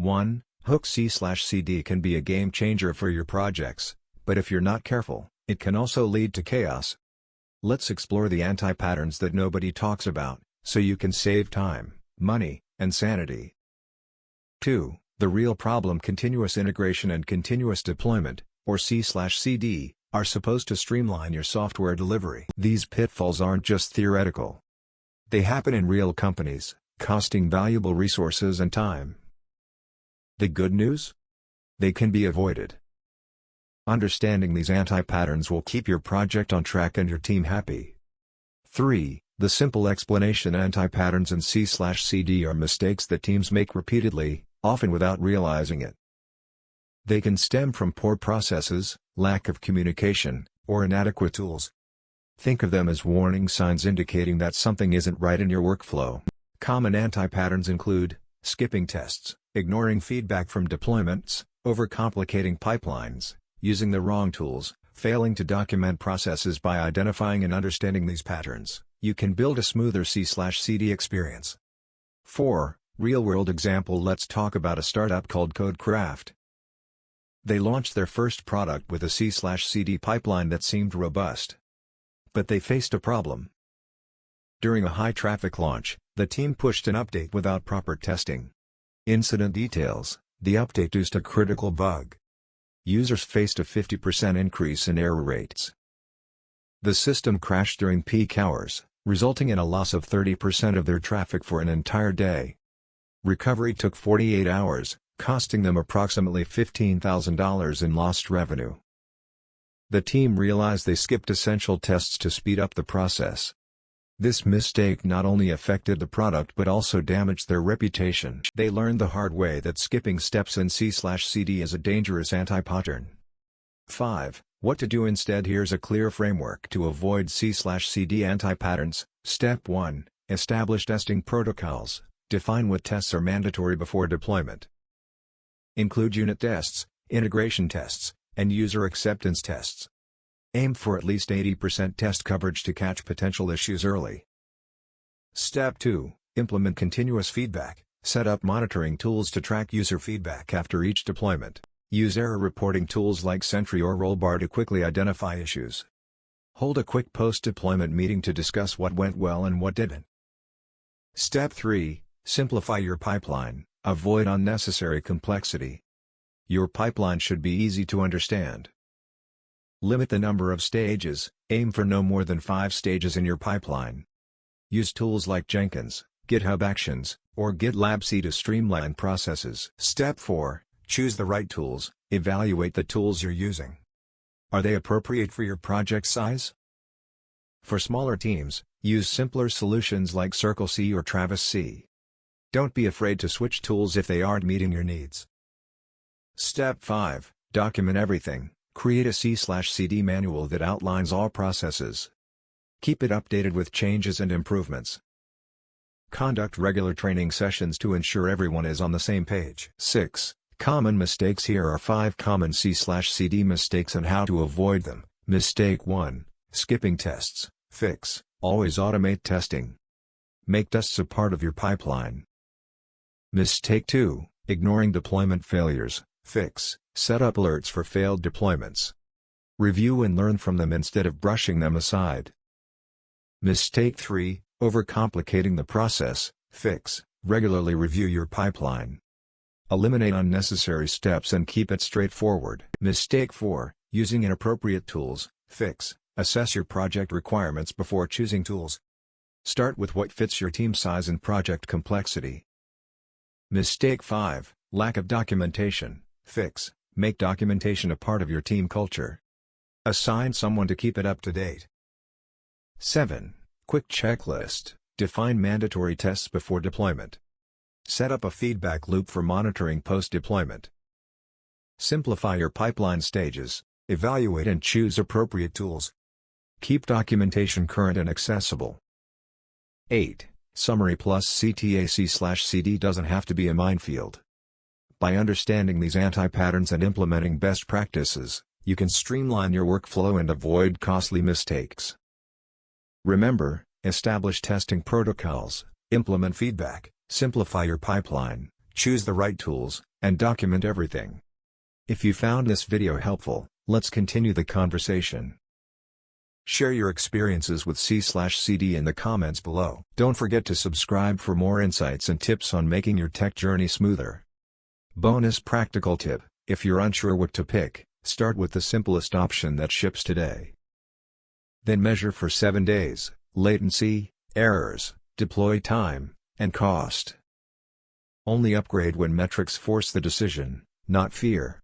1. Hook C/CD can be a game changer for your projects, but if you're not careful, it can also lead to chaos. Let's explore the anti-patterns that nobody talks about, so you can save time, money, and sanity. 2. The real problem: continuous integration and continuous deployment, or C/CD, are supposed to streamline your software delivery. These pitfalls aren't just theoretical. They happen in real companies, costing valuable resources and time. The good news? They can be avoided. Understanding these anti-patterns will keep your project on track and your team happy. 3. The simple explanation: anti-patterns and C/CD are mistakes that teams make repeatedly, often without realizing it. They can stem from poor processes, lack of communication, or inadequate tools. Think of them as warning signs indicating that something isn't right in your workflow. Common anti-patterns include skipping tests, ignoring feedback from deployments, overcomplicating pipelines, using the wrong tools, failing to document processes. By identifying and understanding these patterns, you can build a smoother C/CD experience. 4. Real-world example: let's talk about a startup called CodeCraft. They launched their first product with a C/CD pipeline that seemed robust. But they faced a problem. During a high-traffic launch, the team pushed an update without proper testing. Incident details: the update induced a critical bug. Users faced a 50% increase in error rates. The system crashed during peak hours, resulting in a loss of 30% of their traffic for an entire day. Recovery took 48 hours, costing them approximately $15,000 in lost revenue. The team realized they skipped essential tests to speed up the process. This mistake not only affected the product but also damaged their reputation. They learned the hard way that skipping steps in C/CD is a dangerous anti-pattern. 5. What to do instead: here's a clear framework to avoid C/CD anti-patterns. Step 1. Establish testing protocols. Define what tests are mandatory before deployment. Include unit tests, integration tests, and user acceptance tests. Aim for at least 80% test coverage to catch potential issues early. Step 2. Implement continuous feedback. Set up monitoring tools to track user feedback after each deployment. Use error reporting tools like Sentry or Rollbar to quickly identify issues. Hold a quick post-deployment meeting to discuss what went well and what didn't. Step 3. Simplify your pipeline. Avoid unnecessary complexity. Your pipeline should be easy to understand. Limit the number of stages. Aim for no more than 5 stages in your pipeline. Use tools like Jenkins, GitHub Actions, or GitLab CI to streamline processes. Step 4. Choose the right tools. Evaluate the tools you're using. Are they appropriate for your project size? For smaller teams, use simpler solutions like CircleC or Travis C. Don't be afraid to switch tools if they aren't meeting your needs. Step 5. Document everything. Create a C/CD manual that outlines all processes. Keep it updated with changes and improvements. Conduct regular training sessions to ensure everyone is on the same page. 6. Common mistakes: here are 5 common C/CD mistakes and how to avoid them. Mistake 1. Skipping tests. Fix: always automate testing. Make tests a part of your pipeline. Mistake 2. Ignoring deployment failures. Fix: set up alerts for failed deployments. Review and learn from them instead of brushing them aside. Mistake 3. Overcomplicating the process. Fix: regularly review your pipeline. Eliminate unnecessary steps and keep it straightforward. Mistake 4. Using inappropriate tools. Fix: assess your project requirements before choosing tools. Start with what fits your team size and project complexity. Mistake 5. Lack of documentation. Fix: make documentation a part of your team culture. Assign someone to keep it up to date. 7. Quick checklist. Define mandatory tests before deployment. Set up a feedback loop for monitoring post-deployment. Simplify your pipeline stages. Evaluate and choose appropriate tools. Keep documentation current and accessible. 8. Summary plus CTA: C/CD doesn't have to be a minefield. By understanding these anti-patterns and implementing best practices, you can streamline your workflow and avoid costly mistakes. Remember, establish testing protocols, implement feedback, simplify your pipeline, choose the right tools, and document everything. If you found this video helpful, let's continue the conversation. Share your experiences with C/CD in the comments below. Don't forget to subscribe for more insights and tips on making your tech journey smoother. Bonus practical tip: if you're unsure what to pick, start with the simplest option that ships today. Then measure for 7 days, latency, errors, deploy time, and cost. Only upgrade when metrics force the decision, not fear.